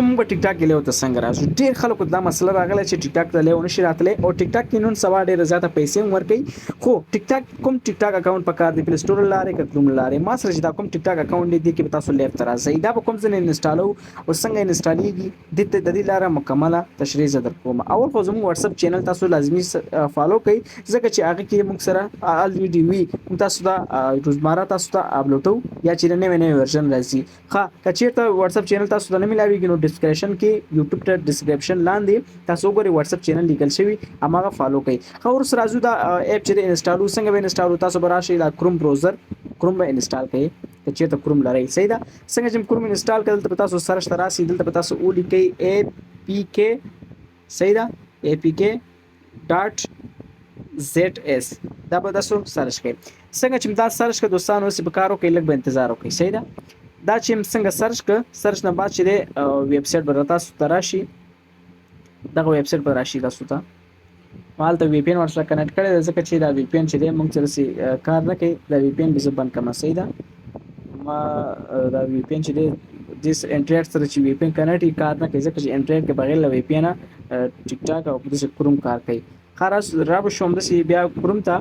موږ ټیک ټاک له ته څنګه راځو. ډیر خلکو دا مسله راغله چې ټیک ټاک ته له ونشي راتله او ټیک ټاک کې نن سوا ډیر زیاته پیسې ورکړي. خو ټیک ټاک کوم ټیک ټاک اکاونټ پکار دی، پلی سٹور لاره کوم لاره ما سره چې دا کوم ټیک ټاک اکاونټ دی کې تاسو لیف تر راځي. دا به کوم ځای انسټالو او څنګه انسټالیږي د دې لاره مکمله تشریح زده کوم. اول خو زموږ واتس اپ چینل تاسو لازمي فالو کړئ ځکه چې هغه کې موږ سره ال ویډیو وي تاسو دا روزمره تاسو ته اپلوډو یا چې نوې ورژن راځي. ښه کچېرته واتس اپ چینل تاسو ته نه ملاويږي نو ډسکرپشن کې یوټیوب ته ډسکرپشن لاندې تاسو ګوري واتس اپ چینل لیکل شوی اماغه فالو کړئ. خو ورس راځو دا اپ چې انسټالو څنګه به انسټالو تاسو براشي دا کروم براوزر کروم به انسټال کړئ. کچېرته کروم لري صحیح ده. څنګه چې کروم انسټال کړل ته تاسو سرچ تراسي دلته تاسو ولیکئ apk صحیح ده apk.zs دا به تاسو سرچ کړئ. څنګه چې دا سرچ کړئ دوستانو سی په کارو کې لږ به انتظار وکړئ صحیح ده. دا چې څنګه سرچ نه بعد چې ویب سټ به تاسو تراشي دا ویب سټ به راشي تاسو ته مالته وی پی ان ورسره کنیکټ کړئ ځکه چې دا وی پی ان چې موږ سره کار نه کوي دا وی پی ان به بند کما صحیح ده. ما دا وی پی ان چې دیس انټرنیټ سره چې وی پی ان کنیکټ کار نه کوي ځکه چې انټرنیټ کې بغیر وی پی ان ټیک ټاک او د کروم کار کوي. خلاص را به شوم د بیا کروم ته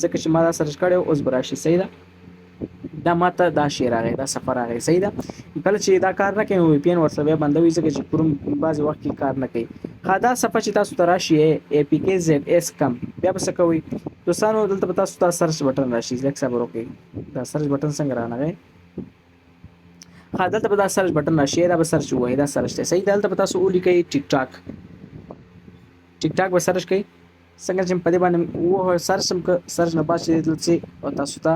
ځکه چې ما دا سرچ کړو اوس براشي صحیح ده. دا ماته دا شی راغی دا سفر راغی صحیح ده. کله چې دا کار نه کوي وی پی ان ورسره بیا بندوي ځکه چې کروم بعض وخت کې کار نه کوي. دا صفحه چې تاسو ته راشي apk.zs کم بیا به څه کوئ دوستانو دلته تاسو ته سرچ بټن راشي لکه صبر وکړئ دا سرچ بټن څنګه رانغی. دلته به دا سرچ بټن راشي دا به سرچ وایي دا سرچ دی صحیح. دلته به تاسو ولیکئ ټیک ټاک به سرچ کړئ. څنګه چې په دې باندې و سرچ نه بعد چې دلته تاسو ته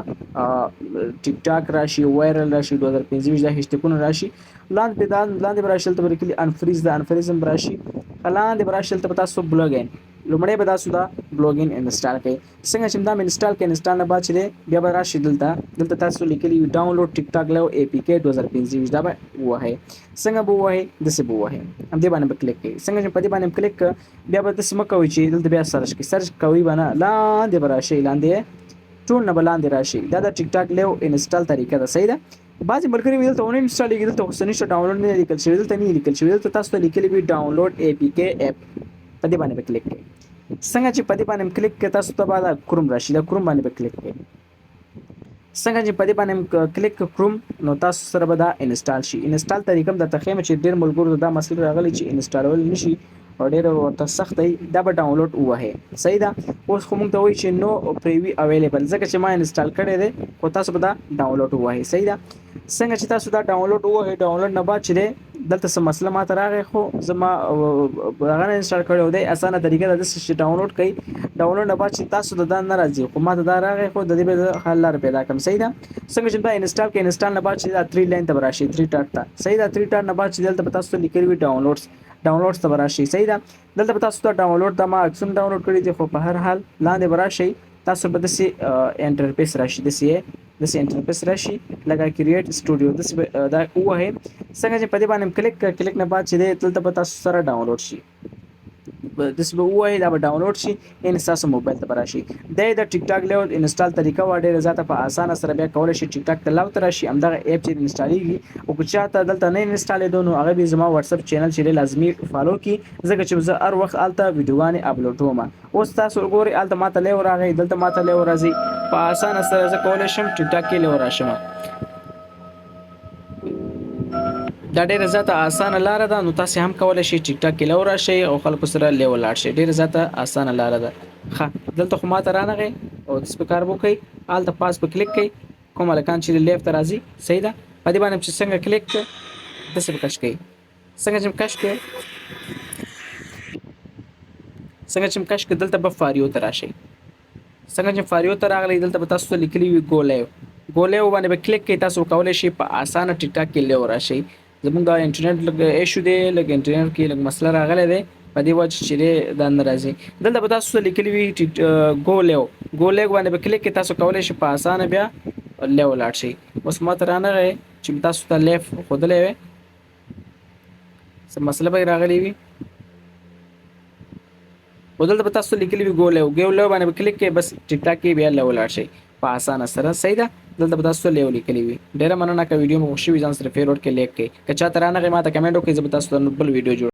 ټیک ټاک راشي وایرل راشي 2025 دا هشتګونه راشي لاندې براشل ته ورکلی انفریز دا انفریزم راشي لاندې براشل ته تاسو بلوګین لومړی به تاسو دا بلوګین انسټال کړئ. څنګه چې دا انسټال کړئ انسټال نه بعد چې بیا به راشي دلته تاسو لیکلی ډاونلوډ ټیک ټاک له apk 2025 دا به وایي څنګه به وایي دسه به وایي هم دې باندې کلیک کړئ. څنګه چې په دې باندې کلیک بیا به تاسو مکوئ چې دلته بیا سرچ کوي باندې لاندې براشي لاندې ټول نه بلاندې راشي دا د ټیک ټاک له انسټال طریقه ده صحیح ده. بعضی ملګری ویل ته اون انسټال کېږي دلته اوسنی شو ډاونلوډ نه لیکل شوی دلته نه لیکل شوی دلته تاسو ته لیکلی وي ډاونلوډ apk اپ په دې باندې کلیک کړئ. څنګه چې په دې باندې کلیک کړئ تاسو ته بعد کروم راشي دا کروم باندې کلیک کړئ. څنګه چې په دې باندې کلیک کروم نو تاسو سره به دا انسټال شي. انسټال طریقه د تخیمه چې ډیر ملګرو دا مسله راغلی چې انسټالول نشي او ډیر ورته سخت دی دا به ډاونلوډ وایي صحیح ده. اوس خو موږ ته وایي چې نو پریوی اویلیبل ځکه چې ما انسټال کړی دی خو تاسو به دا ډاونلوډ وایي صحیح ده. څنګه چې تاسو دا ډاونلوډ وایي ډاونلوډ نه بعد چې دلته څه مسله ماته راغی خو زما هغه انسټال کړی دی اسانه طریقه ده چې ډاونلوډ کړئ. ډاونلوډ نه بعد چې تاسو د دا نه راځي خو ماته دا راغی خو د دې به حل لار پیدا کوم صحیح ده. څنګه چې دا انسټال کړئ انسټال نه بعد چې دا 3 لاین ته راشي 3 ډاټ ته صحیح ده. 3 ډاټ نه بعد چې دلته تاسو لیکلی وي ډاونلوډز ته راشي صحیح ده. دلته تاسو ته ډاونلوډ دا ما اکسون ډاونلوډ کړی دی خو په هر حال لاندې براشي تاسو به دسي انټرفیس راشي دسي انټرفیس راشي لکه کریټ سټوډیو دسي دا وایي. څنګه چې په دې باندې کلیک نه بعد چې دلته تاسو سره ډاونلوډ شي دسي به وایي دا به ډاونلوډ شي ان تاسو موبایل ته راشي. د ټیک ټاک له انسټال طریقه و ډیره زیاته په اسانه سره بیا کولای شي ټیک ټاک ته لاو تر شي همدغه اپ چې انسټالیږي او که چاته دلته نه انسټال دونو هغه به زما واتس اپ چینل چې لازمي فالو کی ځکه چې زه هر وخت الته ویډیوګانې اپلوډوم. اوس تاسو وګورئ الته ماته له راغی دلته ماته له راځي په اسانه سره زه کولای شم ټیک ټاک کې له راشم. دا ډیره زیاته اسانه لار ده نو تاسو هم کولای شئ ټیک ټاک کې لور راشئ او خلکو سره لیول لاړ شئ. ډیره زیاته اسانه لار ده. ښه دلته خو ماته رانغی او د سپیکر وکړئ الته پاس په کلیک کړئ کوم الکان چې لیفت راځي صحیح ده. په دې باندې چې څنګه کلیک کړئ دسه کش کړئ. څنګه چې کش کړئ دلته به فاریو ته راشئ. څنګه چې فاریو ته راغلی دلته به تاسو لیکلی وي ګولیو باندې به کلیک کړئ. تاسو کولای شئ په اسانه ټیک ټاک کې لیور راشئ. زمونږ د انټرنیټ لږ ایشو دی لږ انټرنیټ کې لږ مسله راغلی دی په دې وجه چې دا نه راځي. دلته به تاسو لیکلی وي ګولیو باندې به کلیک کړئ. تاسو کولای شئ په اسانه بیا لیو لاړ شئ. اوس ماته رانغی چې تاسو ته لیف ښودلی وی څه مسله به راغلی وي او دلته به تاسو لیکلی وي ګولیو باندې به کلیک کړئ بس ټیک ټاک کې بیا لیو لاړ شئ په اسانه سره صحیح ده. دلته به تاسو ته لیو لیکلی وي. ډیره مننه که ویډیو مو خوښ شوي ځان سره فیروډ کې لیک کړئ. که چا ته رانغی ما ته کمنټ وکړئ، زه به تاسو ته بل ویډیو جوړ